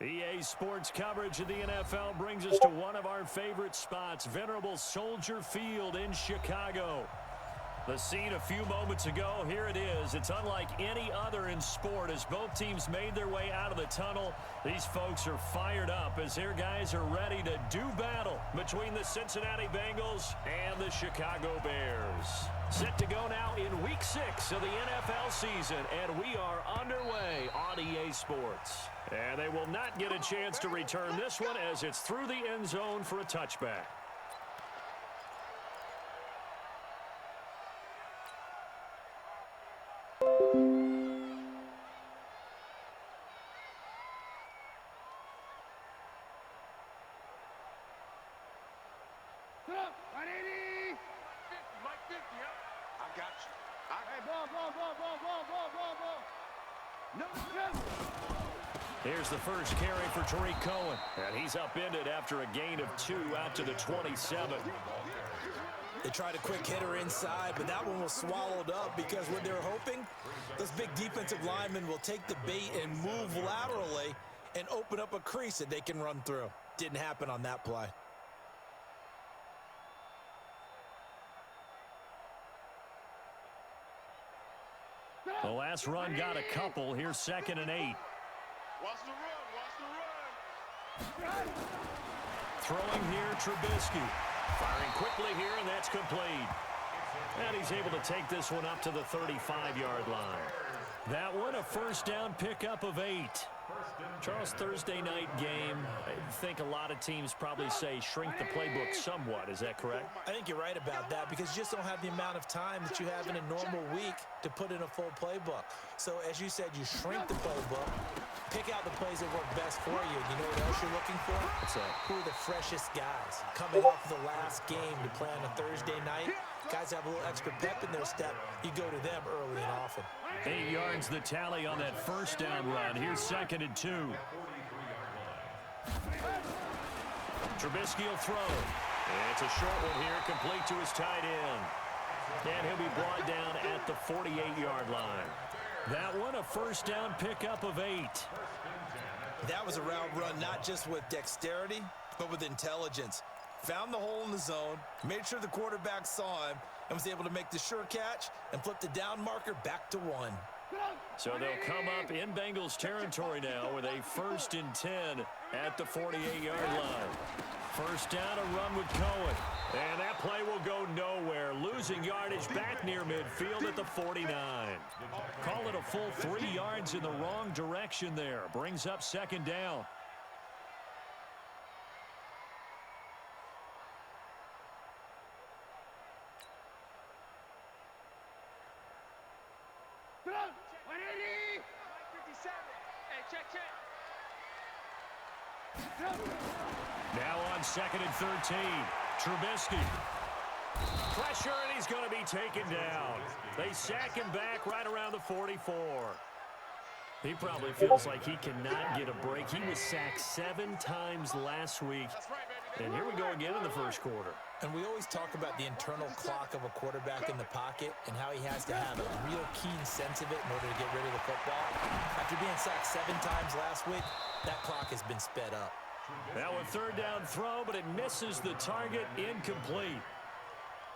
EA Sports coverage of the NFL brings us to one of our favorite spots, venerable Soldier Field in Chicago. The scene a few moments ago, here it is. It's unlike any other in sport as both teams made their way out of the tunnel. These folks are fired up as their guys are ready to do battle between the Cincinnati Bengals and the Chicago Bears. Set to go now in Week 6 of the NFL season, and we are underway on EA Sports. And they will not get a chance to return this one as it's through the end zone for a touchback. Here's the first carry for Tariq Cohen. And he's upended after a gain of 2 out to the 27. They tried a quick hitter inside, but that one was swallowed up because what they're hoping, those big defensive linemen will take the bait and move laterally and open up a crease that they can run through. Didn't happen on that play. The last run got a couple. Here's 2nd and 8. Watch the run. Throwing here, Trubisky. Firing quickly here, and that's complete. And he's able to take this one up to the 35-yard line. That one, a first down pickup of 8. Charles, Thursday night game, I think a lot of teams probably say shrink the playbook somewhat. Is that correct? I think you're right about that because you just don't have the amount of time that you have in a normal week to put in a full playbook. So, as you said, you shrink the playbook, pick out the plays that work best for you. You know what else you're looking for? What's that? Who are the freshest guys coming off the last game to play on a Thursday night? Guys have a little extra pep in their step. You go to them early and often. 8 yards the tally on that first down run. Here's 2nd and 2. Trubisky will throw. It's a short one here, complete to his tight end. And he'll be brought down at the 48-yard line. That one, a first down pickup of 8. That was a route run not just with dexterity, but with intelligence. Found the hole in the zone, made sure the quarterback saw him, and was able to make the sure catch and flip the down marker back to 1. So they'll come up in Bengals territory now with a 1st and 10 at the 48-yard line. First down, a run with Cohen. And that play will go nowhere. Losing yardage back near midfield at the 49. Call it a full 3 yards in the wrong direction there. Brings up 2nd down. Now on 2nd and 13. Trubisky. Pressure, and he's going to be taken down. They sack him back right around the 44. He probably feels like he cannot get a break. He was sacked 7 times last week. And here we go again in the first quarter. And we always talk about the internal clock of a quarterback in the pocket and how he has to have a real keen sense of it in order to get rid of the football. After being sacked 7 times last week, that clock has been sped up. Now a 3rd down throw, but it misses the target, incomplete.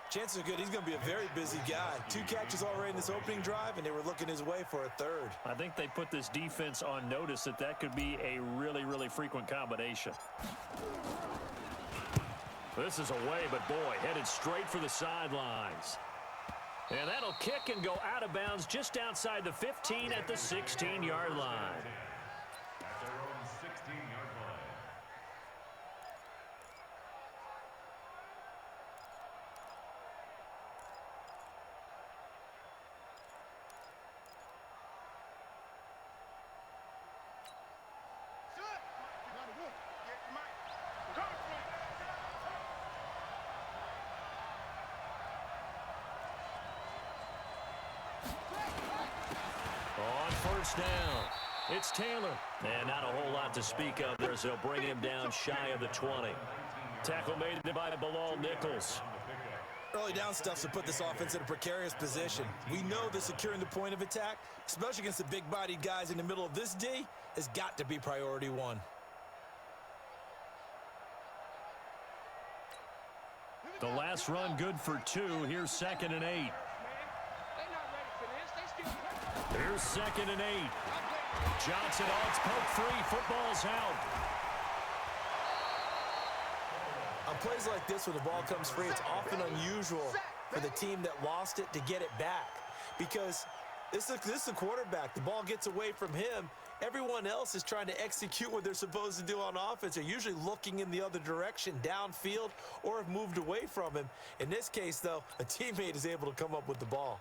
Chances are good he's going to be a very busy guy. 2 catches already in this opening drive, and they were looking his way for a 3rd. I think they put this defense on notice that that could be a really, really frequent combination. This is away, but boy, headed straight for the sidelines. And that'll kick and go out of bounds just outside the 15 at the 16-yard line. First down. It's Taylor. And not a whole lot to speak of there, so they'll bring him down shy of the 20. Tackle made by Bilal Nichols. Early down stuff to put this offense in a precarious position. We know that securing the point of attack, especially against the big-bodied guys in the middle of this D, has got to be priority 1. The last run good for 2. Here's 2nd and 8. Here's 2nd and 8. Johnson, it's poked free. Football's out. On plays like this, when the ball comes free, it's often unusual for the team that lost it to get it back. Because this is the quarterback. The ball gets away from him. Everyone else is trying to execute what they're supposed to do on offense. They're usually looking in the other direction, downfield, or have moved away from him. In this case, though, a teammate is able to come up with the ball.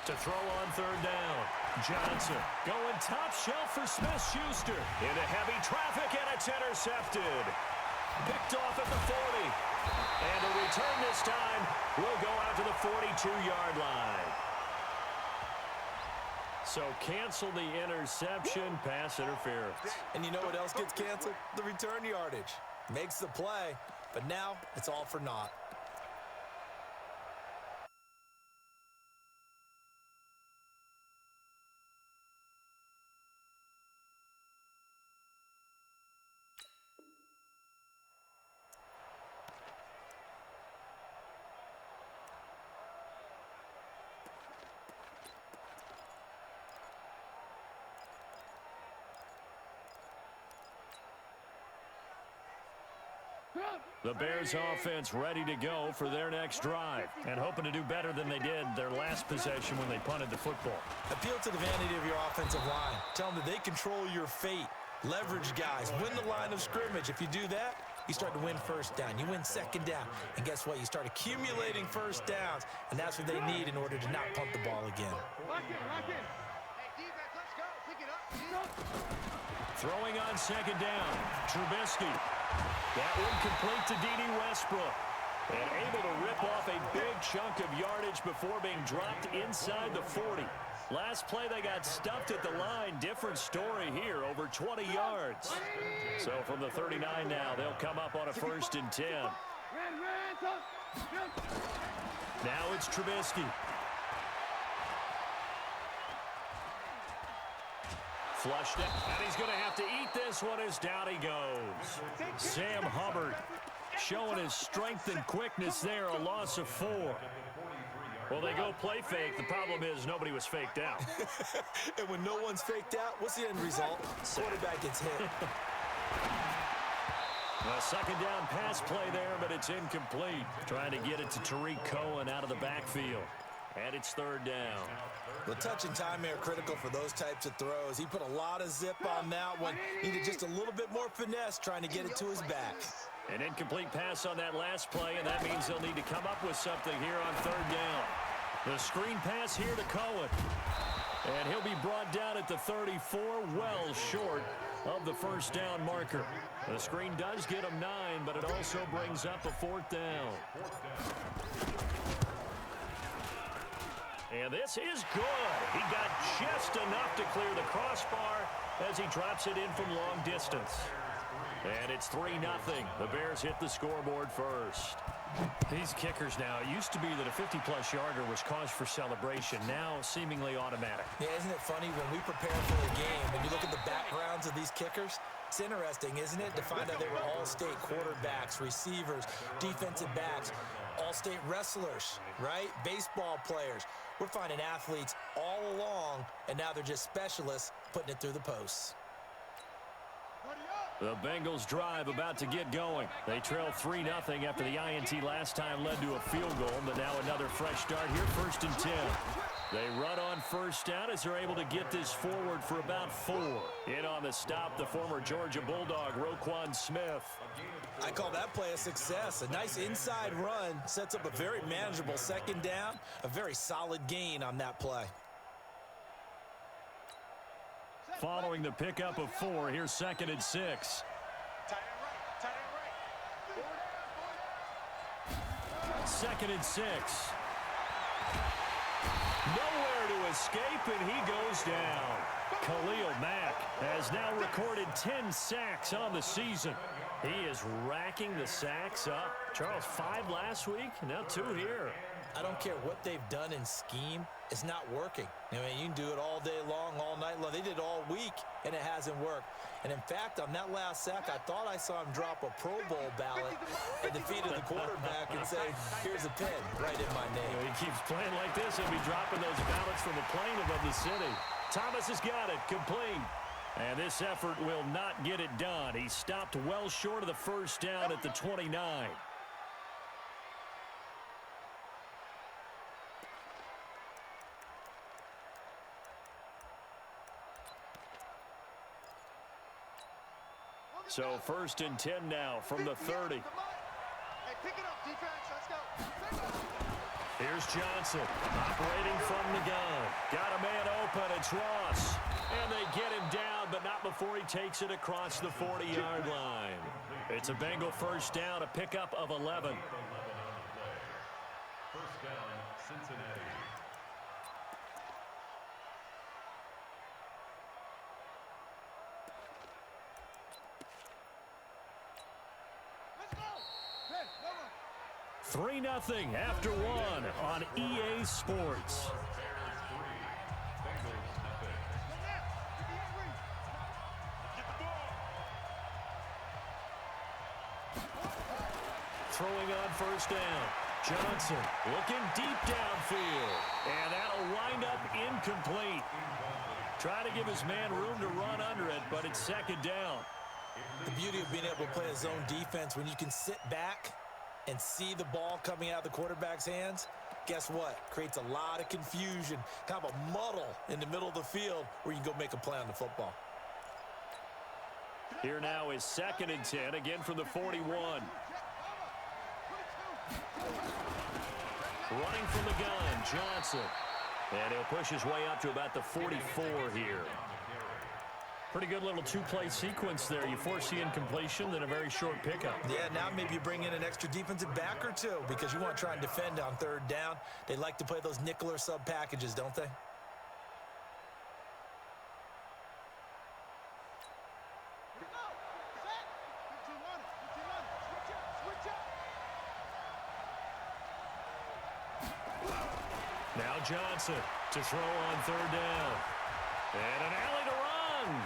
To throw on 3rd down. Johnson going top shelf for Smith-Schuster. Into heavy traffic, and it's intercepted. Picked off at the 40. And the return this time will go out to the 42-yard line. So cancel the interception, pass interference. And you know what else gets canceled? The return yardage. Makes the play, but now it's all for naught. The Bears offense ready to go for their next drive and hoping to do better than they did their last possession when they punted the football. Appeal to the vanity of your offensive line. Tell them that they control your fate. Leverage guys. Win the line of scrimmage. If you do that, you start to win 1st down. You win 2nd down. And guess what? You start accumulating 1st downs. And that's what they need in order to not punt the ball again. Lock in. Hey, defense, let's go. Pick it up. Throwing on 2nd down. Trubisky. That one complete to D.D. Westbrook. And able to rip off a big chunk of yardage before being dropped inside the 40. Last play, they got stuffed at the line. Different story here, over 20 yards. So from the 39 now, they'll come up on a 1st and 10. Now it's Trubisky. Flushed it, and he's going to have to eat this one as down he goes. Sam Hubbard showing his strength and quickness there, a loss of 4. Well, they go play fake. The problem is nobody was faked out. And when no one's faked out, what's the end result? Quarterback gets hit. A 2nd down pass play there, but it's incomplete. Trying to get it to Tariq Cohen out of the backfield. And it's 3rd down. The touch and time are critical for those types of throws. He put a lot of zip on that one. Needed just a little bit more finesse trying to get it to his back. An incomplete pass on that last play, and that means they'll need to come up with something here on 3rd down. The screen pass here to Cohen. And he'll be brought down at the 34, well short of the 1st down marker. The screen does get him 9, but it also brings up a 4th down. And this is good. He got just enough to clear the crossbar as he drops it in from long distance. And it's 3-0. The Bears hit the scoreboard first. These kickers now, it used to be that a 50-plus yarder was cause for celebration. Now seemingly automatic. Yeah, isn't it funny when we prepare for a game, when you look at the backgrounds of these kickers, it's interesting, isn't it, to find out they were all-state quarterbacks, receivers, defensive backs, all-state wrestlers, right? Baseball players. We're finding athletes all along, and now they're just specialists putting it through the posts. The Bengals drive about to get going. They trail 3-0 after the INT last time led to a field goal, but now another fresh start here, 1st and 10. They run on 1st down as they're able to get this forward for about 4. In on the stop, the former Georgia Bulldog, Roquan Smith. I call that play a success. A nice inside run sets up a very manageable 2nd down, a very solid gain on that play. Following the pickup of 4, here's 2nd and 6. 2nd and 6. Nowhere to escape, and he goes down. Khalil Mack has now recorded 10 sacks on the season. He is racking the sacks up. Charles, 5 last week, now 2 here. I don't care what they've done in scheme. It's not working. I mean, you can do it all day long, all night long. They did it all week, and it hasn't worked. And, in fact, on that last sack, I thought I saw him drop a Pro Bowl ballot and defeated the quarterback and say, here's a pin right in my name. He keeps playing like this. He'll be dropping those ballots from the plane above the city. Thomas has got it, complete. And this effort will not get it done. He stopped well short of the first down at the 29. So 1st and 10 now from the 30. Hey, pick it up, defense. Let's go. Here's Johnson operating from the gun. Got a man open. It's Ross. And they get him down, but not before he takes it across the 40-yard line. It's a Bengal first down, a pickup of 11. First down, Cincinnati. Let's go. Hey, come on. 3-0 after 1 on EA Sports. Throwing on first down. Johnson looking deep downfield. And that'll wind up incomplete. Try to give his man room to run under it, but it's 2nd down. The beauty of being able to play a zone defense when you can sit back and see the ball coming out of the quarterback's hands, guess what? Creates a lot of confusion, kind of a muddle in the middle of the field where you can go make a play on the football. Here now is 2nd and 10, again from the 41. Running from the gun, Johnson. And he'll push his way up to about the 44 here. Pretty good little 2-play sequence there. You force the incompletion, then a very short pickup. Yeah, now maybe you bring in an extra defensive back or two because you want to try and defend on 3rd down. They like to play those nickel or sub packages, don't they? Now Johnson to throw on 3rd down. And an alley to run.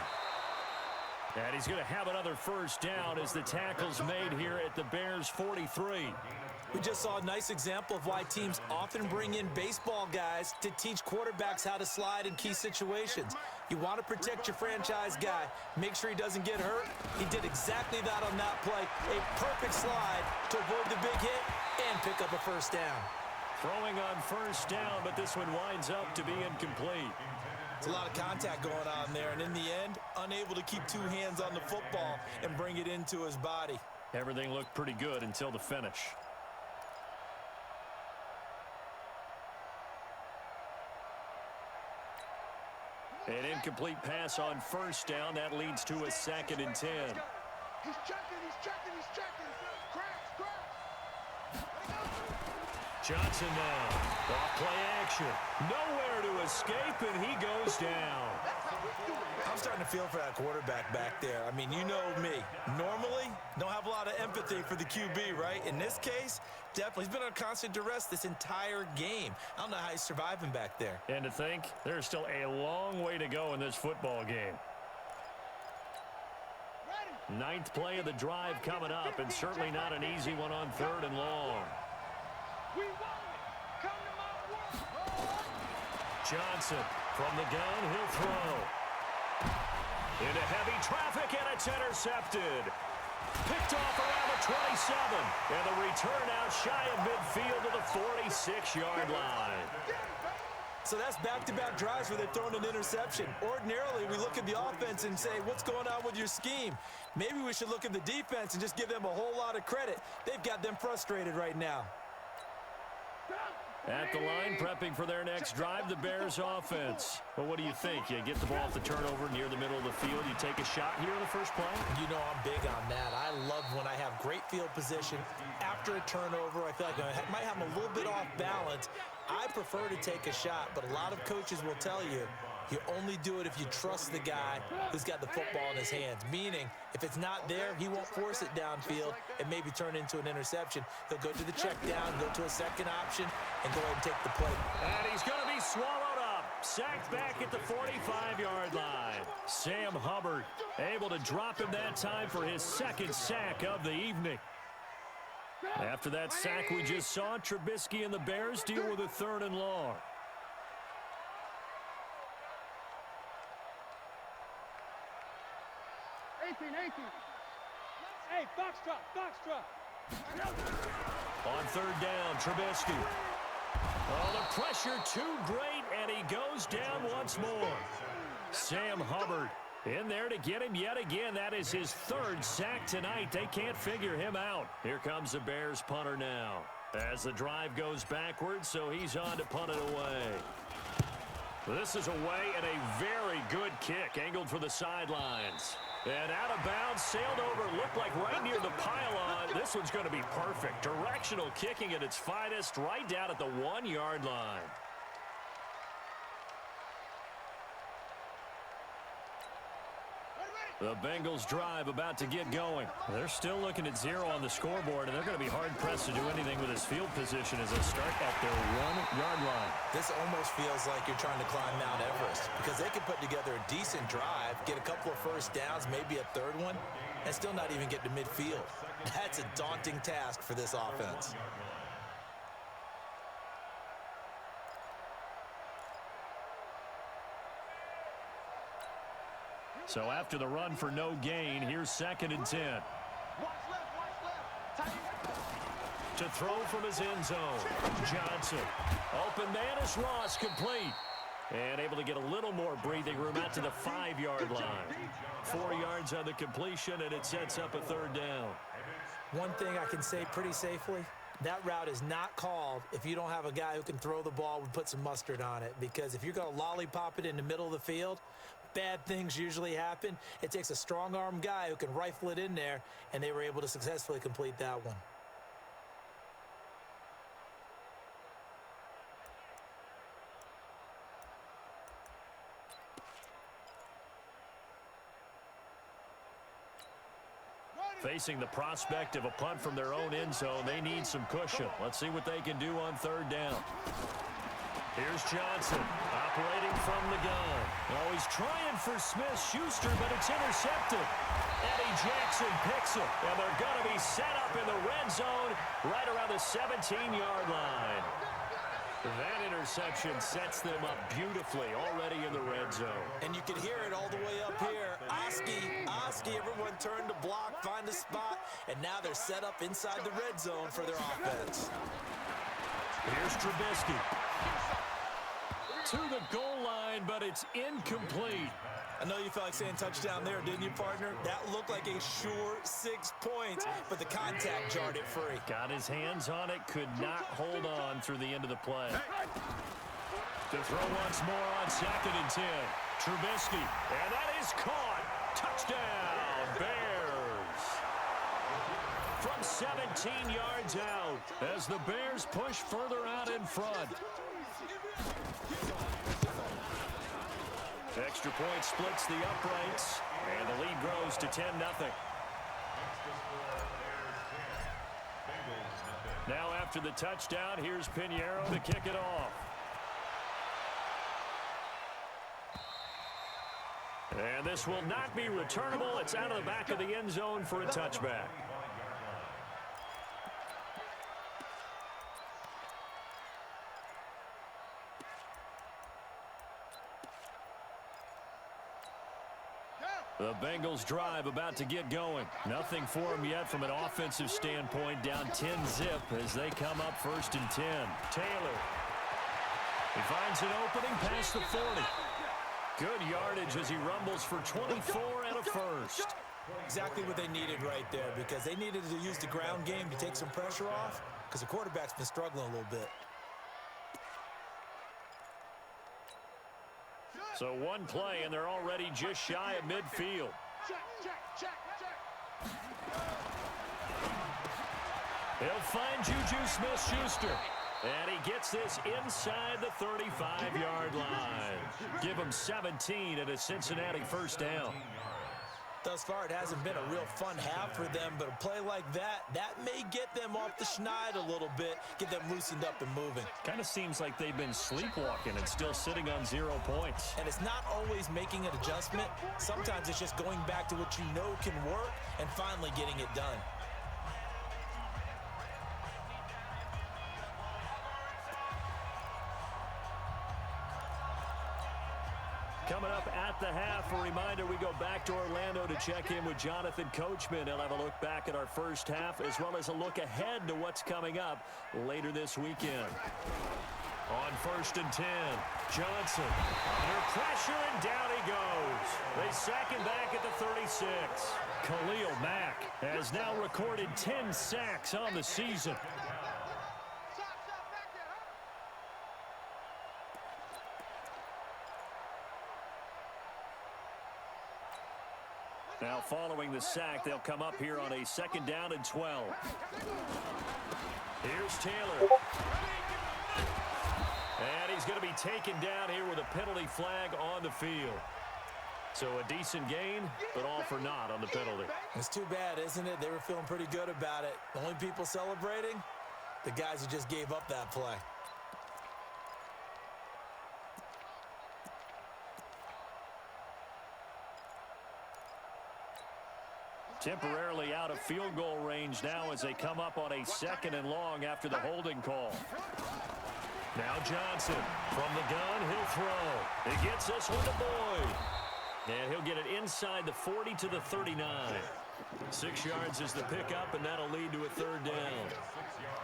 And he's going to have another first down as the tackle's made here at the Bears' 43. We just saw a nice example of why teams often bring in baseball guys to teach quarterbacks how to slide in key situations. You want to protect your franchise guy. Make sure he doesn't get hurt. He did exactly that on that play. A perfect slide to avoid the big hit and pick up a first down. Throwing on first down, but this one winds up to be incomplete. It's a lot of contact going on there, and in the end, unable to keep 2 hands on the football and bring it into his body. Everything looked pretty good until the finish. An incomplete pass on first down. That leads to a 2nd and 10. He's checking, he's checking, he's checking. Cracks. Johnson now. Off play action. Nowhere to escape, and he goes down. I'm starting to feel for that quarterback back there. I mean, you know me. Normally, don't have a lot of empathy for the QB, right? In this case, definitely. He's been under constant duress this entire game. I don't know how he's surviving back there. And to think, there's still a long way to go in this football game. 9th play of the drive coming up, and certainly not an easy one on 3rd and long. We want it. Come to my world. Johnson from the gun, he'll throw. Into heavy traffic, and it's intercepted. Picked off around the 27. And the return out shy of midfield to the 46-yard line. So that's back-to-back drives where they've thrown an interception. Ordinarily, we look at the offense and say, what's going on with your scheme? Maybe we should look at the defense and just give them a whole lot of credit. They've got them frustrated right now. At the line, prepping for their next drive, the Bears offense. Well, what do you think? You get the ball off the turnover near the middle of the field. You take a shot here in the first play? You know I'm big on that. I love when I have great field position. After a turnover, I feel like I might have a little bit off balance. I prefer to take a shot, but a lot of coaches will tell you, You only do it if you trust the guy who's got the football in his hands, meaning if it's not there, he won't force it downfield and maybe turn into an interception. He'll go to the check down, go to a second option, and go ahead and take the play. And he's going to be swallowed up. Sacked back at the 45-yard line. Sam Hubbard able to drop him that time for his second sack of the evening. After that sack we just saw, Trubisky and the Bears deal with a 3rd and long. Hey, Foxtrot. On 3rd down, Trubisky. Oh, the pressure too great, and he goes down once more. Sam Hubbard in there to get him yet again. That is his 3rd sack tonight. They can't figure him out. Here comes the Bears punter now as the drive goes backwards, so he's on to punt it away. This is away and a very good kick angled for the sidelines. And out of bounds, sailed over, looked like right near the pylon. This one's going to be perfect. Directional kicking at its finest, right down at the 1-yard line. The Bengals drive about to get going. They're still looking at 0 on the scoreboard, and they're going to be hard-pressed to do anything with his field position as they start at their 1-yard line. This almost feels like you're trying to climb Mount Everest because they can put together a decent drive, get a couple of first downs, maybe a 3rd one, and still not even get to midfield. That's a daunting task for this offense. So after the run for no gain, here's 2nd and 10. To throw from his end zone, Johnson. Open man is Ross, complete. And able to get a little more breathing room out to the 5-yard line. 4 yards on the completion, and it sets up a 3rd down. One thing I can say pretty safely, that route is not called if you don't have a guy who can throw the ball and put some mustard on it. Because if you're going to lollipop it in the middle of the field, bad things usually happen. It takes a strong-arm guy who can rifle it in there, and they were able to successfully complete that one. Facing the prospect of a punt from their own end zone, they need some cushion. Let's see what they can do on 3rd down. Here's Johnson, operating from the gun. Oh, he's trying for Smith-Schuster, but it's intercepted. Eddie Jackson picks it, and they're going to be set up in the red zone right around the 17-yard line. That interception sets them up beautifully already in the red zone. And you can hear it all the way up here. Oski, everyone turned to block, find a spot, and now they're set up inside the red zone for their offense. Here's Trubisky. To the goal line, but it's incomplete. I know you felt like saying touchdown there, didn't you, partner? That looked like a sure 6 points, but the contact jarred it free. Got his hands on it, could not hold on through the end of the play. To throw once more on 2nd and 10. Trubisky, and that is caught. Touchdown, Bears. From 17 yards out as the Bears push further out in front. Extra point splits the uprights, and the lead grows to 10-0. Now after the touchdown, here's Pinheiro to kick it off. And this will not be returnable. It's out of the back of the end zone for a touchback. The Bengals drive about to get going. Nothing for them yet from an offensive standpoint. Down 10-0 as they come up 1st and 10. Taylor. He finds an opening past the 40. Good yardage as he rumbles for 24 and a first. Exactly what they needed right there because they needed to use the ground game to take some pressure off because the quarterback's been struggling a little bit. So one play, and they're already just shy of midfield. Check. He'll find Juju Smith-Schuster. And he gets this inside the 35-yard line. Give him 17 and a Cincinnati first down. Thus far, it hasn't been a real fun half for them, but a play like that may get them off the schneid a little bit, get them loosened up and moving. Kind of seems like they've been sleepwalking and still sitting on 0 points. And it's not always making an adjustment. Sometimes it's just going back to what you know can work and finally getting it done. Coming up at the half, a reminder, we go back to Orlando to check in with Jonathan Coachman. He'll have a look back at our first half as well as a look ahead to what's coming up later this weekend. On 1st and 10, Johnson under pressure, and down he goes. They sack him back at the 36. Khalil Mack has now recorded 10 sacks on the season. Now following the sack, they'll come up here on a 2nd down and 12. Here's Taylor. And he's going to be taken down here with a penalty flag on the field. So a decent gain, but all for naught on the penalty. It's too bad, isn't it? They were feeling pretty good about it. The only people celebrating, the guys who just gave up that play. Temporarily out of field goal range now as they come up on a 2nd and long after the holding call. Now Johnson from the gun, he'll throw. He gets this one to Boyd. And he'll get it inside the 40 to the 39. 6 yards is the pickup, and that'll lead to a 3rd down.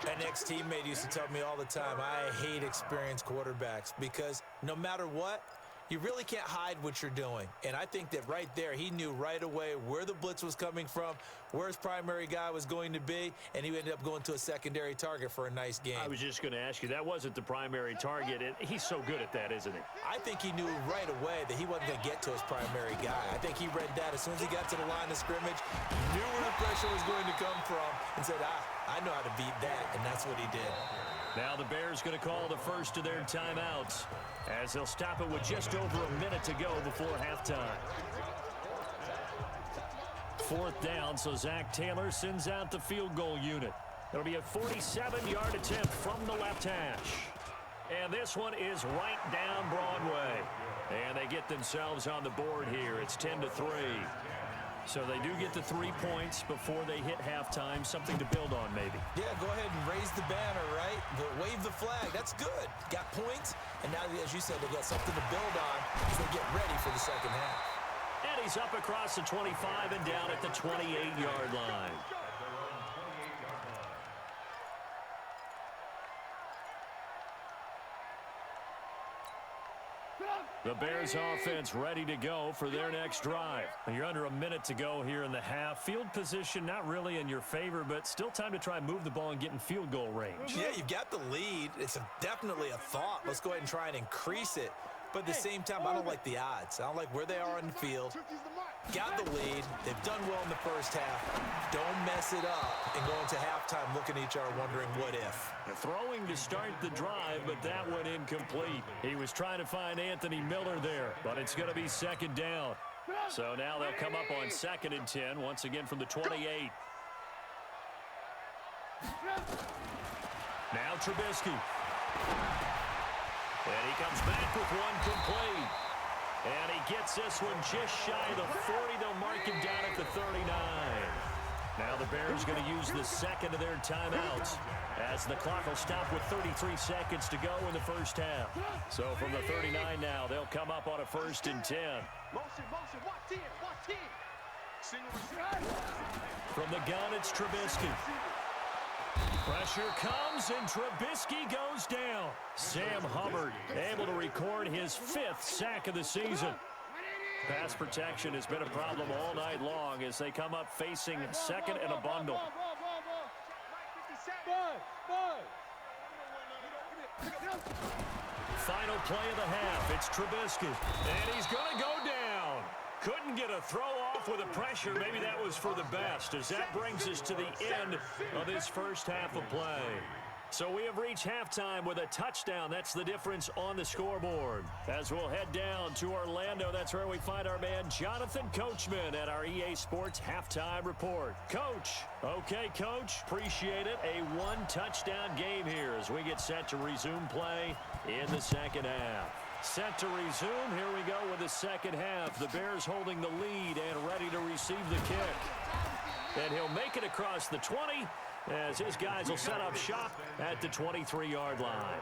An ex-teammate used to tell me all the time, I hate experienced quarterbacks because no matter what, you really can't hide what you're doing. And I think that right there, he knew right away where the blitz was coming from, where his primary guy was going to be, and he ended up going to a secondary target for a nice game. I was just going to ask you, that wasn't the primary target. He's so good at that, isn't he? I think he knew right away that he wasn't going to get to his primary guy. I think he read that as soon as he got to the line of scrimmage, knew where the pressure was going to come from, and said, I know how to beat that, and that's what he did. Now the Bears going to call the first of their timeouts as they'll stop it with just over a minute to go before halftime. 4th down, so Zach Taylor sends out the field goal unit. It'll be a 47-yard attempt from the left hash. And this one is right down Broadway. And they get themselves on the board here. It's 10-3. So they do get the 3 points before they hit halftime. Something to build on, maybe. Yeah, go ahead and raise the banner, right? Wave the flag. That's good. Got points. And now, as you said, they got something to build on as they get ready for the second half. And he's up across the 25 and down at the 28-yard line. The Bears offense ready to go for their next drive. You're under a minute to go here in the half. Field position not really in your favor, but still time to try and move the ball and get in field goal range. Yeah, you've got the lead. It's definitely a thought. Let's go ahead and try and increase it. But at the same time, I don't like the odds. I don't like where they are on the field. Got the lead. They've done well in the first half. Don't mess it up and go into halftime looking at each other wondering what if. Throwing to start the drive, but that went incomplete. He was trying to find Anthony Miller there, but it's going to be 2nd down. So now they'll come up on 2nd and 10, once again from the 28. Now Trubisky. And he comes back with one complete. And he gets this one just shy of the 40. They'll mark him down at the 39. Now the Bears going to use the 2nd of their timeouts as the clock will stop with 33 seconds to go in the first half. So from the 39 now, they'll come up on a 1st and 10. Motion, watch 10, watch 10. From the gun, it's Trubisky. Pressure comes, and Trubisky goes down. Sam Hubbard able to record his 5th sack of the season. Pass protection has been a problem all night long as they come up facing 2nd and a bundle. Final play of the half. It's Trubisky, and he's going to go down. Couldn't get a throw off with the pressure. Maybe that was for the best as that brings us to the end of this first half of play. So we have reached halftime with a touchdown. That's the difference on the scoreboard. As we'll head down to Orlando, that's where we find our man Jonathan Coachman at our EA Sports Halftime Report. Coach. Okay, Coach. Appreciate it. A one-touchdown game here as we get set to resume play in the second half. Set to resume. Here we go with the second half. The Bears holding the lead and ready to receive the kick. And he'll make it across the 20 as his guys will set up shop at the 23-yard line.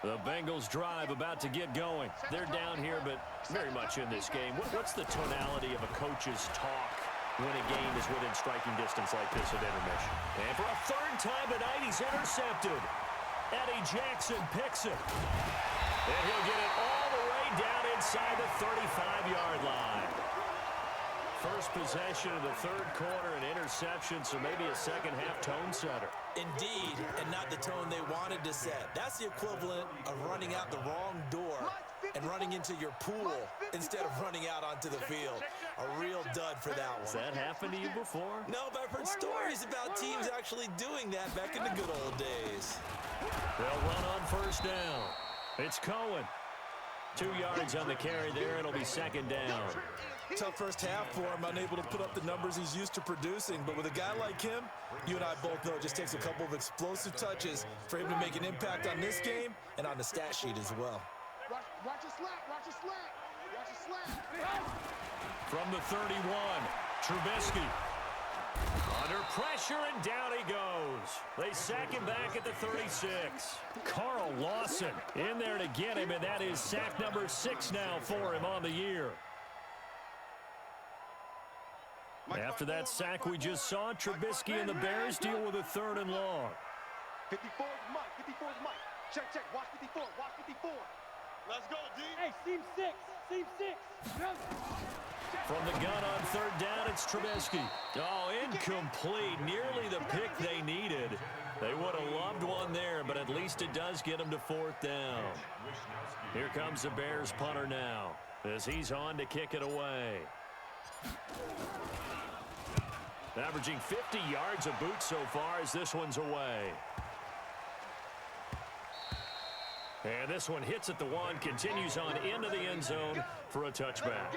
The Bengals drive about to get going. They're down here, but very much in this game. What's the tonality of a coach's talk when a game is within striking distance like this at intermission? And for a third time tonight, he's intercepted. Eddie Jackson picks it. And he'll get it all the way down inside the 35-yard line. First possession of the third quarter, an interception, so maybe a second-half tone setter. Indeed, and not the tone they wanted to set. That's the equivalent of running out the wrong door and running into your pool instead of running out onto the field. A real dud for that one. Has that happened to you before? No, but I've heard stories about teams actually doing that back in the good old days. They'll run on first down. It's Cohen. 2 yards on the carry there. It'll be second down. Tough first half for him, unable to put up the numbers he's used to producing. But with a guy like him, you and I both know it just takes a couple of explosive touches for him to make an impact on this game and on the stat sheet as well. Watch your slack, watch your slack, watch your slack. From the 31, Trubisky. Under pressure, and down he goes. They sack him back at the 36. Carl Lawson in there to get him, and that is sack number 6 now for him on the year. After that sack we just saw, Trubisky and the Bears deal with a third and long. 54 is Mike, 54 is Mike. Check, watch 54, watch 54. Let's go, D. Hey, seam 6, seam 6. From the gun on third down, it's Trubisky. Oh, incomplete. Nearly the pick they needed. They would have loved one there, but at least it does get them to fourth down. Here comes the Bears punter now as he's on to kick it away. Averaging 50 yards a boot so far as this one's away. And this one hits at the 1, continues on into the end zone for a touchback.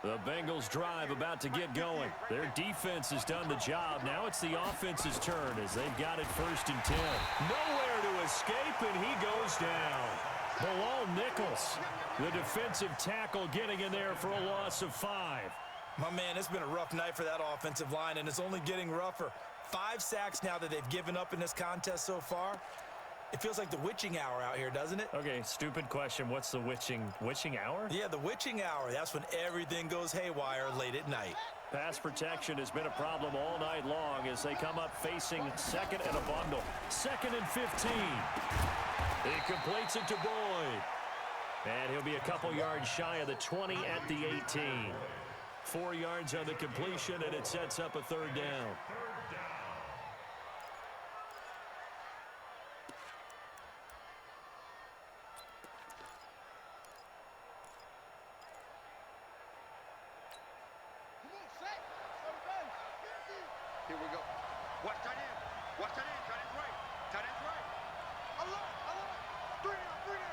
The Bengals drive about to get going. Their defense has done the job. Now it's the offense's turn as they've got it 1st and 10. Nowhere to escape, and he goes down. Bilal Nichols, the defensive tackle, getting in there for a loss of 5. My man, it's been a rough night for that offensive line, and it's only getting rougher. 5 sacks now that they've given up in this contest so far. It feels like the witching hour out here, doesn't it? Okay, stupid question. What's the witching hour? Yeah, the witching hour. That's when everything goes haywire late at night. Pass protection has been a problem all night long as they come up facing second and a bundle. 2nd and 15. He completes it to Boyd. And he'll be a couple yards shy of the 20 at the 18. 4 yards on the completion, and it sets up a third down. Here we go. Watch tight end. Watch tight end. Tight end's right. Tight end's right. Allah. 3 down.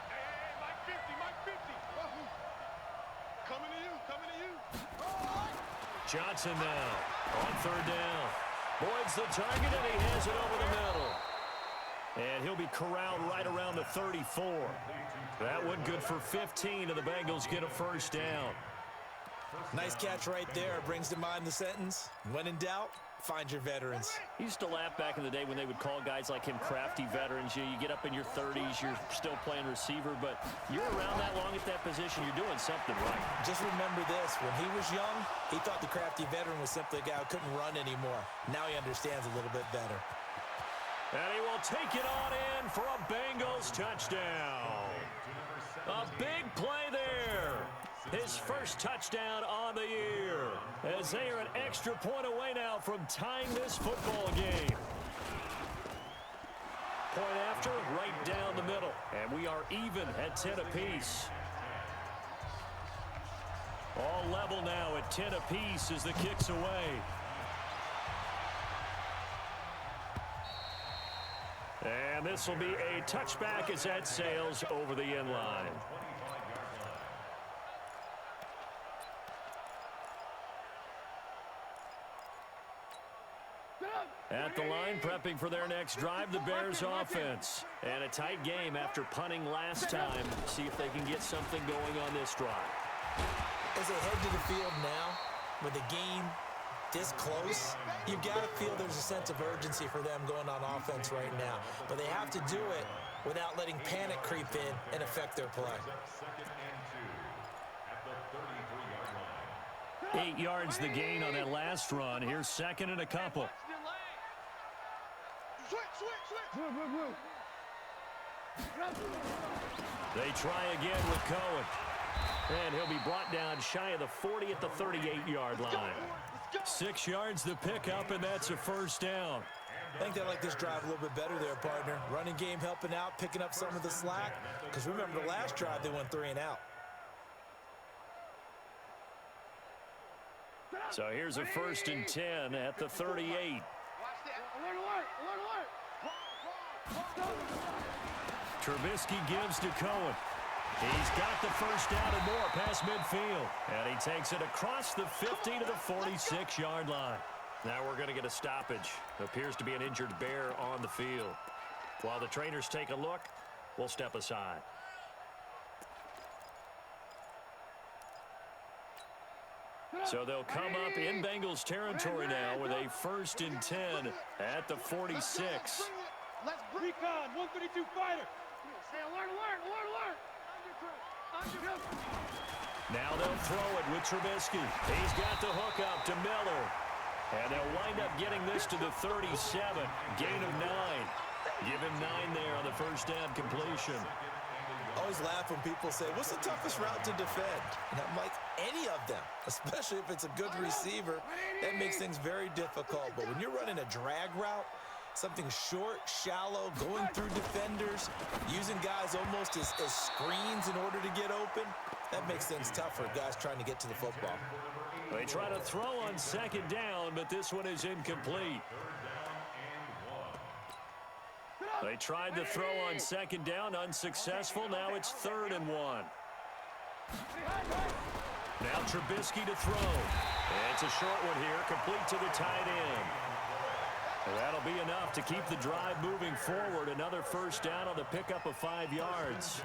Hey, Mike 50, Mike 50. Coming to you. Johnson now on third down. Boyd's the target, and he has it over the middle. And he'll be corralled right around the 34. That one good for 15, and the Bengals get a first down. Nice catch right there. Brings to mind the sentence, when in doubt, find your veterans. He used to laugh back in the day when they would call guys like him crafty veterans. You get up in your 30s, you're still playing receiver, but you're around that long at that position, you're doing something right. Just remember this, when he was young, he thought the crafty veteran was simply a guy who couldn't run anymore. Now he understands a little bit better. And he will take it on in for a Bengals touchdown. A big play there. his first touchdown on the year, as they are an extra point away now from tying this football game. Point after, right down the middle, and we are even at 10 apiece. All level now at 10 apiece as the kick's away. And this will be a touchback as that sails over the end line. At the line, prepping for their next drive, the Bears offense. And a tight game after punting last time. See if they can get something going on this drive. As they head to the field now, with the game this close, you've got to feel there's a sense of urgency for them going on offense right now. But they have to do it without letting panic creep in and affect their play. 8 yards the gain on that last run. Here's second and a couple. They try again with Cohen. And he'll be brought down shy of the 40 at the 38-yard line. 6 yards the pickup, and that's a first down. I think they like this drive a little bit better there, partner. Running game helping out, picking up some of the slack. Because remember the last drive, they went 3 and out. So here's a 1st and 10 at the 38. Trubisky gives to Cohen. He's got the first down and more past midfield. And he takes it across the 50 to the 46-yard line. Now we're going to get a stoppage. Appears to be an injured Bear on the field. While the trainers take a look, we'll step aside. So they'll come up in Bengals territory now with a 1st and 10 at the 46. Recon, 132 fighter. Alert. Now they'll throw it with Trubisky. He's got the hook up to Miller. And they'll wind up getting this to the 37. Gain of 9. Give him 9 there on the first down completion. I always laugh when people say, what's the toughest route to defend? And I'm like, any of them, especially if it's a good receiver. That makes things very difficult. But when you're running a drag route, something short, shallow, going through defenders, using guys almost as screens in order to get open, that makes things tough for guys trying to get to the football. They try to throw on 2nd down, but this one is incomplete. They tried to throw on 2nd down, unsuccessful. Now it's 3rd and 1. Now Trubisky to throw. It's a short one here, complete to the tight end. And that'll be enough to keep the drive moving forward. Another first down on the pickup of 5 yards.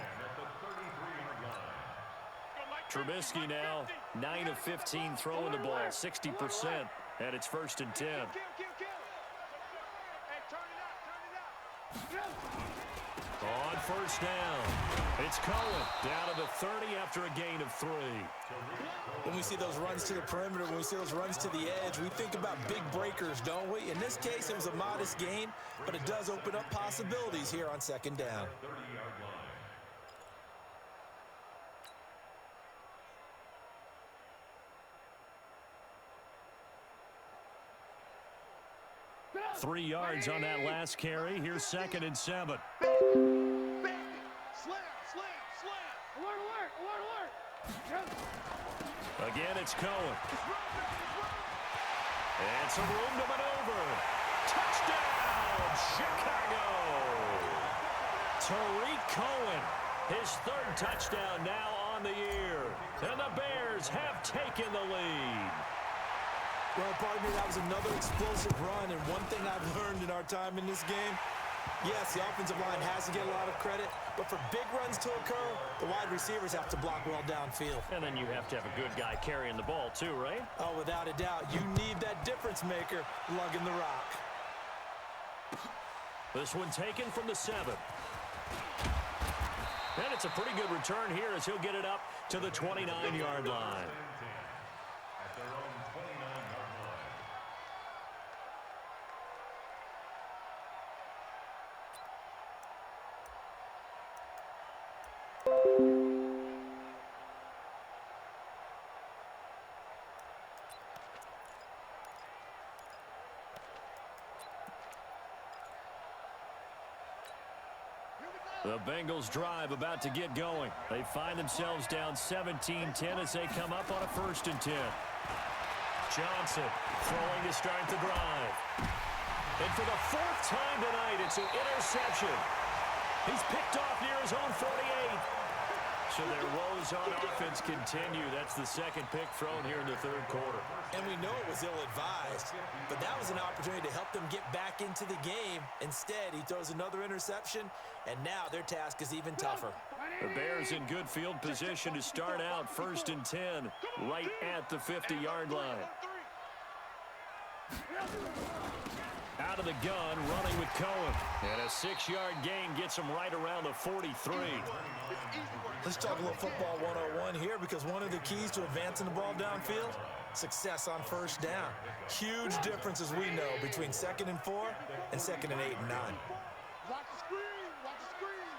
Trubisky now 9 of 15 throwing the ball, 60%, and it's 1st and 10. On first down, it's Cohen down to the 30 after a gain of 3. When we see those runs to the perimeter, when we see those runs to the edge, we think about big breakers, don't we? In this case, it was a modest gain, but it does open up possibilities here on 2nd down. Three yards on that last carry. Here's 2nd and 7. Again, it's Cohen. And some room to maneuver. Touchdown, Chicago! Tariq Cohen, his 3rd touchdown now on the year. And the Bears have taken the lead. Well, pardon me, that was another explosive run, and one thing I've learned in our time in this game, yes, the offensive line has to get a lot of credit, but for big runs to occur, the wide receivers have to block well downfield. And then you have to have a good guy carrying the ball too, right? Oh, without a doubt. You need that difference maker lugging the rock. This one taken from the 7. And it's a pretty good return here as he'll get it up to the 29-yard line. At their own 29-yard line. The Bengals drive about to get going. They find themselves down 17-10 as they come up on a 1st and 10. Johnson throwing to start the drive. And for the 4th time tonight, it's an interception. He's picked off near his own 48. So their woes on offense continue. That's the 2nd pick thrown here in the 3rd quarter. And we know it was ill-advised, but that was an opportunity to help them get back into the game. Instead, he throws another interception, and now their task is even tougher. The Bears in good field position to start out 1st and 10, right at the 50-yard line. Out of the gun, running with Cohen. And a 6-yard gain gets him right around the 43. Let's talk a little football 101 here, because one of the keys to advancing the ball downfield, success on 1st down. Huge difference, as we know, between 2nd and 4 and 2nd and 8 and 9. Watch the screen. Watch the screen.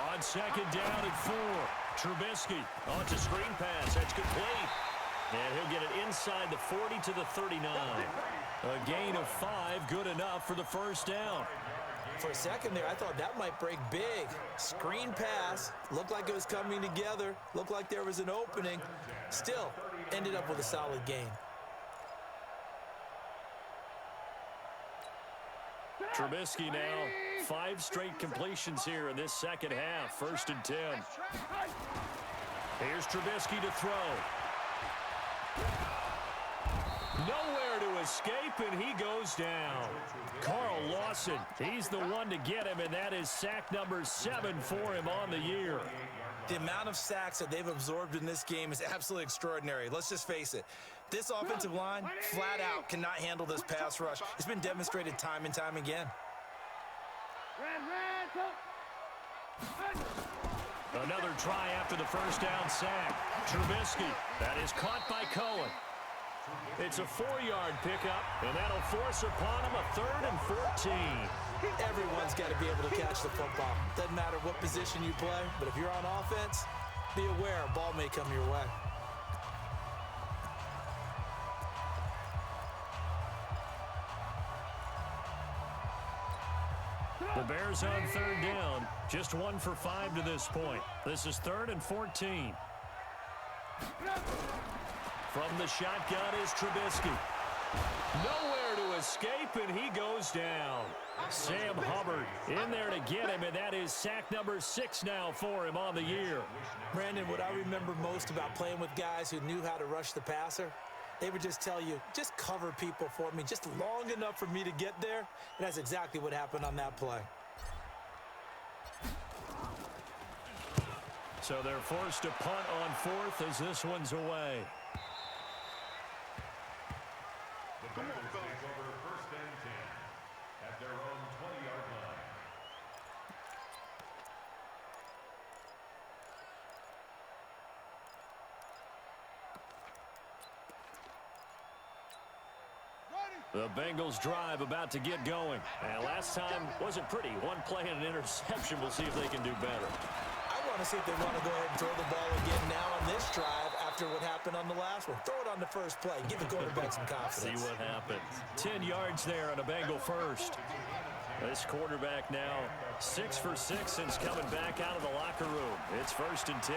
On 2nd down at 4. Trubisky. Oh, it's a screen pass. That's complete. And he'll get it inside the 40 to the 39. A gain of 5, good enough for the 1st down. For a second there, I thought that might break big. Screen pass. Looked like it was coming together. Looked like there was an opening. Still, ended up with a solid gain. Trubisky now 5 straight completions here in this 2nd half. 1st and 10. Here's Trubisky to throw. Nowhere to escape, and he goes down. Carl Lawson, he's the one to get him, and that is sack number 7 for him on the year. The amount of sacks that they've absorbed in this game is absolutely extraordinary. Let's just face it. This offensive line, flat out, cannot handle this pass rush. It's been demonstrated time and time again. Another try after the 1st down sack. Trubisky, that is caught by Cohen. It's a 4-yard pickup, and that'll force upon him a 3rd and 14. Everyone's got to be able to catch the football. Doesn't matter what position you play, but if you're on offense, be aware a ball may come your way. The Bears on 3rd down, just 1 for 5 to this point. This is 3rd and 14. From the shotgun is Trubisky. Nowhere to escape, and he goes down. Sam Hubbard in there to get him, and that is sack number 6 now for him on the year. Brandon, what I remember most about playing with guys who knew how to rush the passer, they would just tell you, just cover people for me, just long enough for me to get there. And that's exactly what happened on that play. So they're forced to punt on 4th as this one's away. The Bengals take over 1st and 10 at their own 20-yard line. The Bengals drive about to get going. And last time wasn't pretty. 1 play and an interception. We'll see if they can do better. I want to see if they want to go ahead and throw the ball again now on this drive after what happened on the last one. Throw it on the first play. Give the quarterback some confidence. See what happens. 10 yards there on a Bengal first. This quarterback now 6 for 6 since coming back out of the locker room. It's 1st and 10.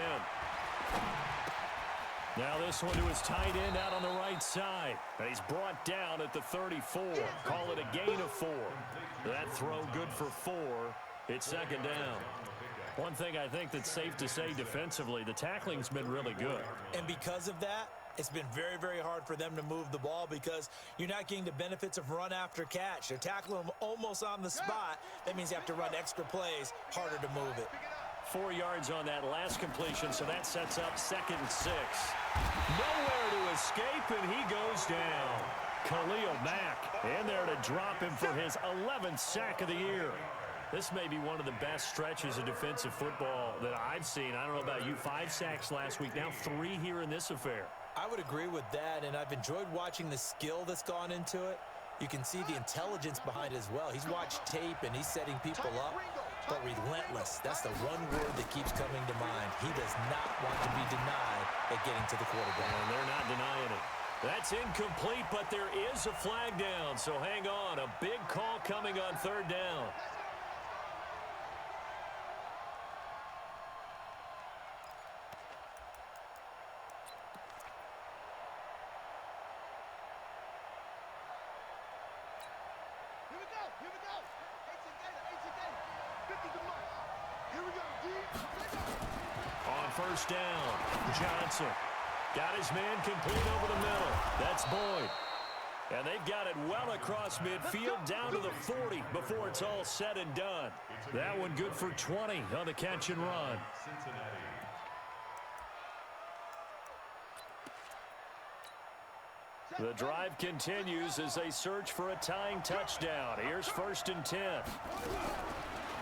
Now this one to his tight end out on the right side. And he's brought down at the 34. Call it a gain of 4. That throw good for 4. It's 2nd down. One thing I think that's safe to say defensively, the tackling's been really good. And because of that, it's been very, very hard for them to move the ball because you're not getting the benefits of run after catch. They're tackling them almost on the spot. That means you have to run extra plays, harder to move it. 4 yards on that last completion, so that sets up 2nd and 6. Nowhere to escape, and he goes down. Khalil Mack in there to drop him for his 11th sack of the year. This may be one of the best stretches of defensive football that I've seen. I don't know about you. 5 sacks last week, now 3 here in this affair. I would agree with that, and I've enjoyed watching the skill that's gone into it. You can see the intelligence behind it as well. He's watched tape, and he's setting people up, but relentless. That's the one word that keeps coming to mind. He does not want to be denied at getting to the quarterback. And they're not denying it. That's incomplete, but there is a flag down, so hang on. A big call coming on 3rd down. Here we go. 50 to Mike. Here we go, D. On first down, Johnson got his man complete over the middle. That's Boyd. And they've got it well across midfield down to the 40 before it's all said and done. That one good for 20 on the catch and run. The drive continues as they search for a tying touchdown. Here's 1st and 10.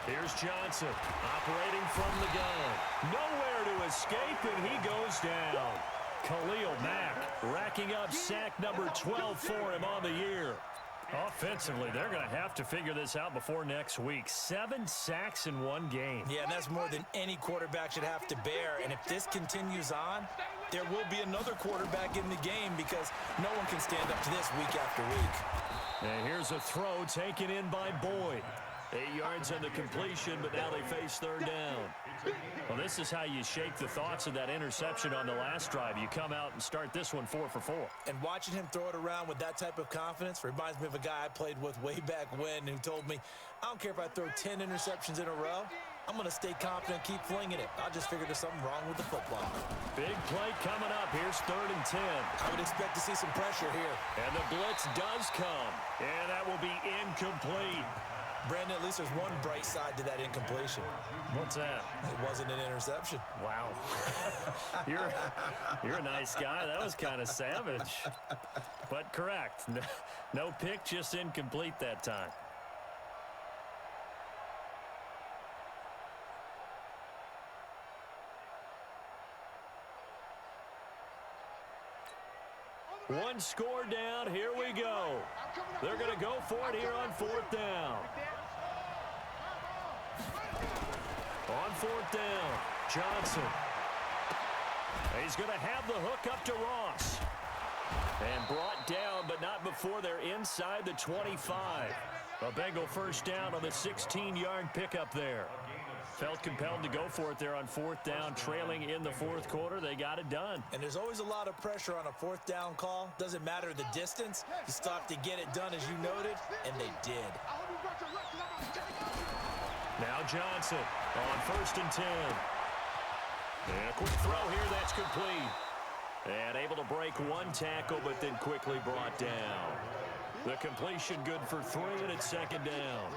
Here's Johnson operating from the gun. Nowhere to escape, and he goes down. Khalil Mack racking up sack number 12 for him on the year. Offensively, they're going to have to figure this out before next week. 7 sacks in one game. Yeah, and that's more than any quarterback should have to bear. And if this continues on, there will be another quarterback in the game because no one can stand up to this week after week. And here's a throw taken in by Boyd. 8 yards on the completion, but now they face 3rd down. Well, this is how you shake the thoughts of that interception on the last drive. You come out and start this one 4 for 4. And watching him throw it around with that type of confidence reminds me of a guy I played with way back when who told me, I don't care if I throw 10 interceptions in a row. I'm going to stay confident, keep flinging it. I just figured there's something wrong with the football. Big play coming up. Here's 3rd and 10. I would expect to see some pressure here. And the blitz does come. And that will be incomplete. Brandon, at least there's one bright side to that incompletion. What's that? It wasn't an interception. Wow. You're a nice guy. That was kind of savage. But correct. No pick, just incomplete that time. One score down. Here we go. They're going to go for it here on 4th down. On 4th down, Johnson. He's going to have the hook up to Ross. And brought down, but not before they're inside the 25. A Bengal 1st down on the 16-yard pickup there. Felt compelled to go for it there on 4th down, trailing in the 4th quarter. They got it done. And there's always a lot of pressure on a 4th down call. Doesn't matter the distance. You still have to get it done, as you noted, and they did. Now Johnson on 1st and 10. And a quick throw here, that's complete. And able to break one tackle, but then quickly brought down. The completion good for 3, and it's 2nd down.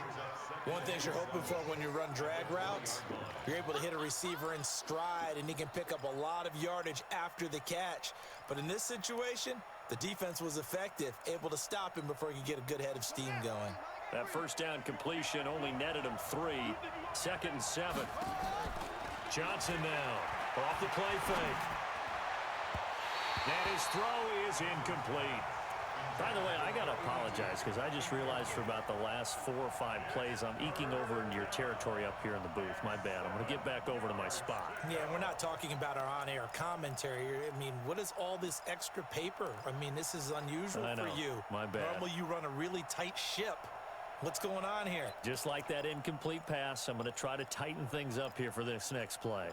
One thing you're hoping for when you run drag routes, you're able to hit a receiver in stride, and he can pick up a lot of yardage after the catch. But in this situation, the defense was effective, able to stop him before he could get a good head of steam going. That 1st down completion only netted him 3. 2nd and 7. Johnson now off the play fake. And his throw is incomplete. By the way, I got to apologize because I just realized for about the last 4 or 5 plays, I'm eking over into your territory up here in the booth. My bad. I'm going to get back over to my spot. Yeah, we're not talking about our on-air commentary here. I mean, what is all this extra paper? I mean, this is unusual for you. My bad. Normally you run a really tight ship. What's going on here? Just like that incomplete pass, I'm going to try to tighten things up here for this next play.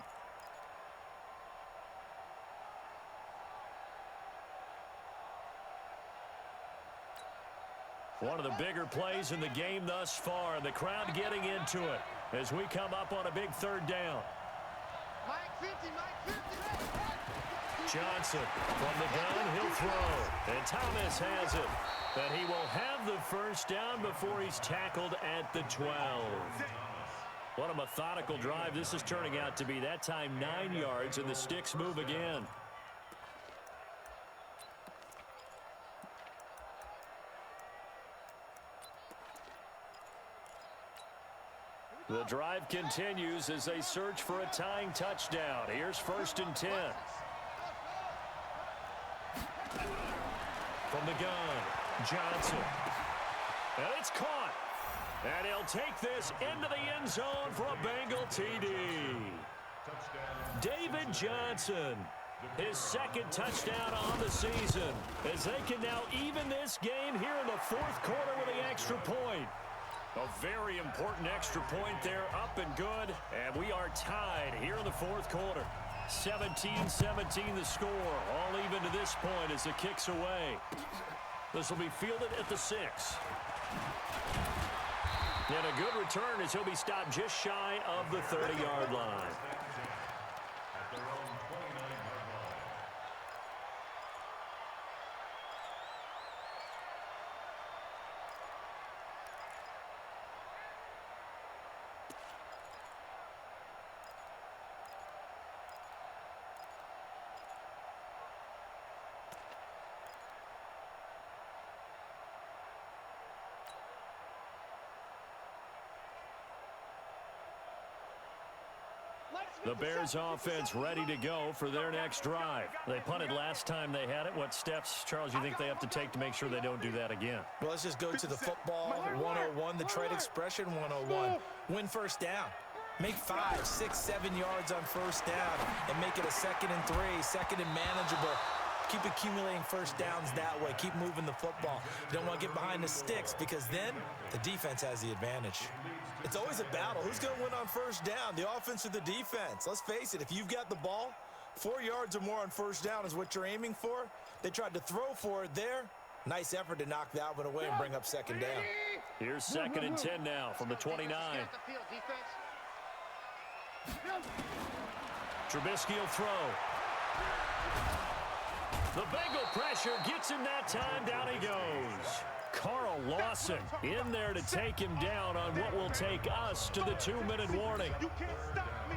One of the bigger plays in the game thus far. The crowd getting into it as we come up on a big 3rd down. Johnson from the gun, he'll throw. And Thomas has it. But he will have the 1st down before he's tackled at the 12. What a methodical drive this is turning out to be. That time 9 yards, and the sticks move again. The drive continues as they search for a tying touchdown. Here's 1st and 10. From the gun, Johnson. And it's caught. And he'll take this into the end zone for a Bengal TD. David Johnson, his 2nd touchdown on the season, as they can now even this game here in the 4th quarter with the extra point. A very important extra point there, up and good, and we are tied here in the 4th quarter. 17-17 the score, all even to this point as it kicks away. This will be fielded at the 6. And a good return as he'll be stopped just shy of the 30-yard line. At their own 29-yard line. The Bears offense ready to go for their next drive. They punted last time they had it. What steps, Charles, you think they have to take to make sure they don't do that again? Well, let's just go to the football 101, the trade expression 101. Win first down. Make 5, 6, 7 yards on first down and make it a 2nd and 3, 2nd and manageable. Keep accumulating first downs that way. Keep moving the football. You don't want to get behind the sticks because then the defense has the advantage. It's always a battle. Who's going to win on first down, the offense or the defense? Let's face it, if you've got the ball, 4 yards or more on first down is what you're aiming for. They tried to throw for it there. Nice effort to knock that one away and bring up 2nd down. Here's 2nd and 10 now from the 29. Trubisky will throw. The Bengal pressure gets him that time. Down he goes. Carl Lawson in there to take him down on what will take us to the 2-minute warning. You can't stop me.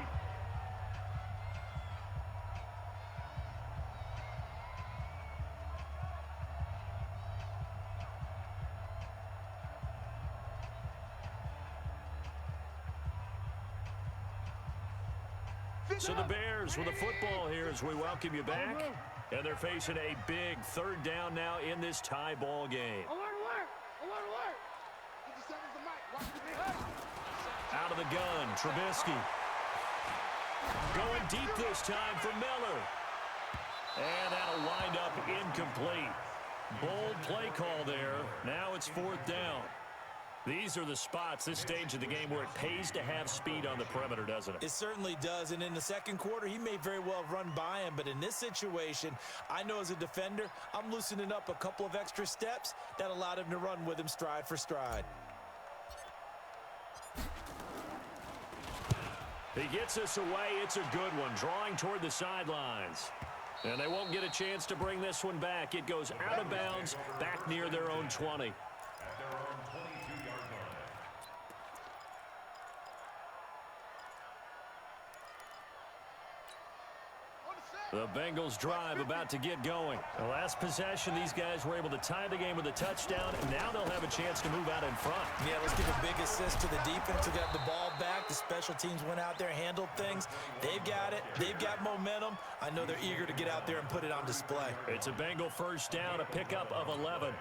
So the Bears with a football here as we welcome you back. And they're facing a big 3rd down now in this tie ball game. Out of the gun, Trubisky. Going deep this time for Miller. And that'll wind up incomplete. Bold play call there. Now it's 4th down. These are the spots, this stage of the game, where it pays to have speed on the perimeter, doesn't it? It certainly does, and in the 2nd quarter, he may very well run by him, but in this situation, I know as a defender, I'm loosening up a couple of extra steps that allowed him to run with him stride for stride. He gets us away. It's a good one, drawing toward the sidelines. And they won't get a chance to bring this one back. It goes out of bounds, back near their own 20. At their own 22-yard line. The Bengals drive about to get going. The last possession, these guys were able to tie the game with a touchdown, and now they'll have a chance to move out in front. Yeah, let's give a big assist to the defense who got the ball back. The special teams went out there, handled things. They've got it. They've got momentum. I know they're eager to get out there and put it on display. It's a Bengal first down, a pickup of 11.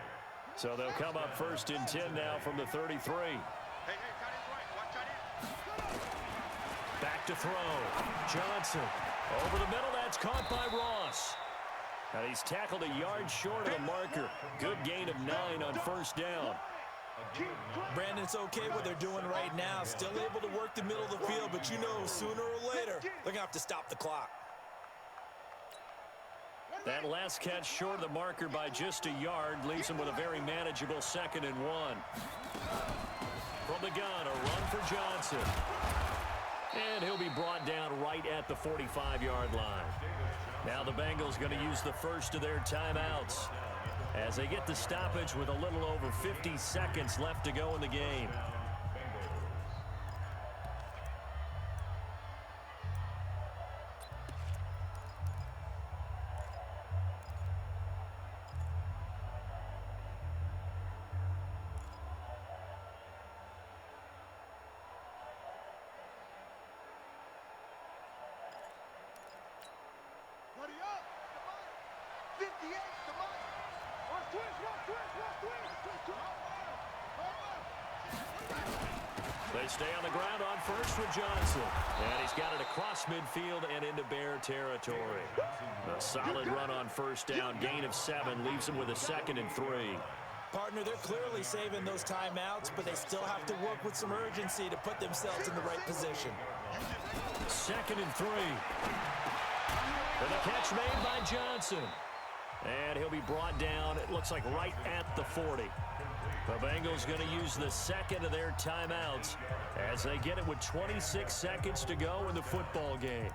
So they'll come up 1st and 10 now from the 33. Back to throw. Johnson. Over the middle, that's caught by Ross. And he's tackled a yard short of the marker. Good gain of 9 on first down. Brandon, it's okay what they're doing right now. Still able to work the middle of the field, but you know sooner or later, they're going to have to stop the clock. That last catch short of the marker by just a yard leaves him with a very manageable 2nd and 1. From the gun, a run for Johnson. And he'll be brought down right at the 45-yard line. Now the Bengals going to use the first of their timeouts as they get the stoppage with a little over 50 seconds left to go in the game. They stay on the ground on first with Johnson. And he's got it across midfield and into Bear territory. A solid run on first down. Gain of 7 leaves him with a 2nd and 3. Partner, they're clearly saving those timeouts, but they still have to work with some urgency to put themselves in the right position. 2nd and 3. And the catch made by Johnson. And he'll be brought down, it looks like right at the 40. The Bengals going to use the second of their timeouts as they get it with 26 seconds to go in the football game.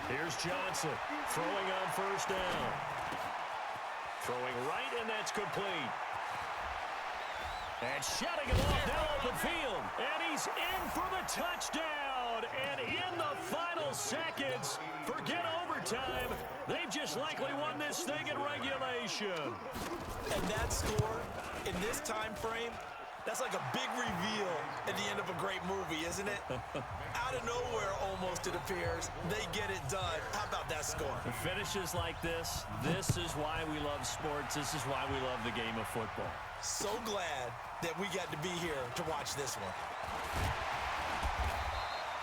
Here's Johnson throwing on first down. Throwing right, and that's complete. And shutting it off down open field. And he's in for the touchdown. And in the final seconds, forget overtime. They've just likely won this thing in regulation. And that score in this time frame, that's like a big reveal at the end of a great movie, isn't it? Out of nowhere, almost, it appears, they get it done. How about that score? Finishes like this is why we love sports. This is why we love the game of football. So glad that we got to be here to watch this one.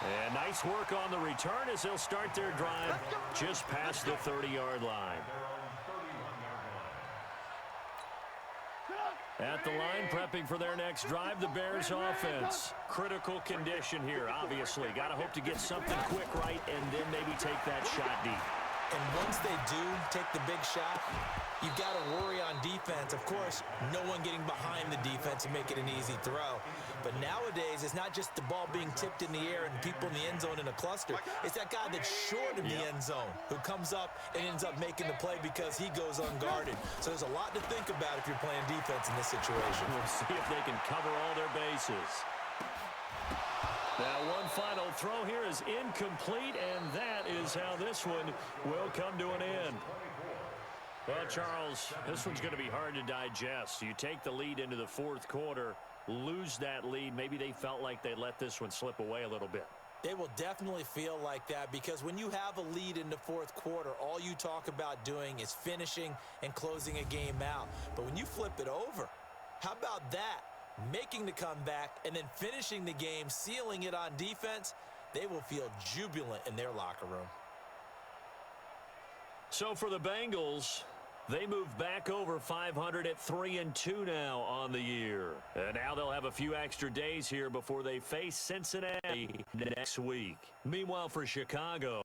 And nice work on the return as they'll start their drive just past the 30-yard line. At the line, prepping for their next drive, the Bears offense. Critical condition here, obviously. Got to hope to get something quick right and then maybe take that shot deep. And once they do take the big shot, you've got to worry on defense. Of course, no one getting behind the defense and make it an easy throw. But nowadays, it's not just the ball being tipped in the air and people in the end zone in a cluster. It's that guy that's short of the end zone who comes up and ends up making the play because he goes unguarded. So there's a lot to think about if you're playing defense in this situation. We'll see if they can cover all their bases. Now, one final throw here is incomplete, and that is how this one will come to an end. Well, Charles, this one's going to be hard to digest. You take the lead into the fourth quarter, lose that lead. Maybe they felt like they let this one slip away a little bit. They will definitely feel like that because when you have a lead in the fourth quarter, all you talk about doing is finishing and closing a game out. But when you flip it over, how about that? Making the comeback and then finishing the game, sealing it on defense, they will feel jubilant in their locker room. So for the Bengals, they move back over 500 at 3-2 now on the year. And now they'll have a few extra days here before they face Cincinnati next week. Meanwhile, for Chicago,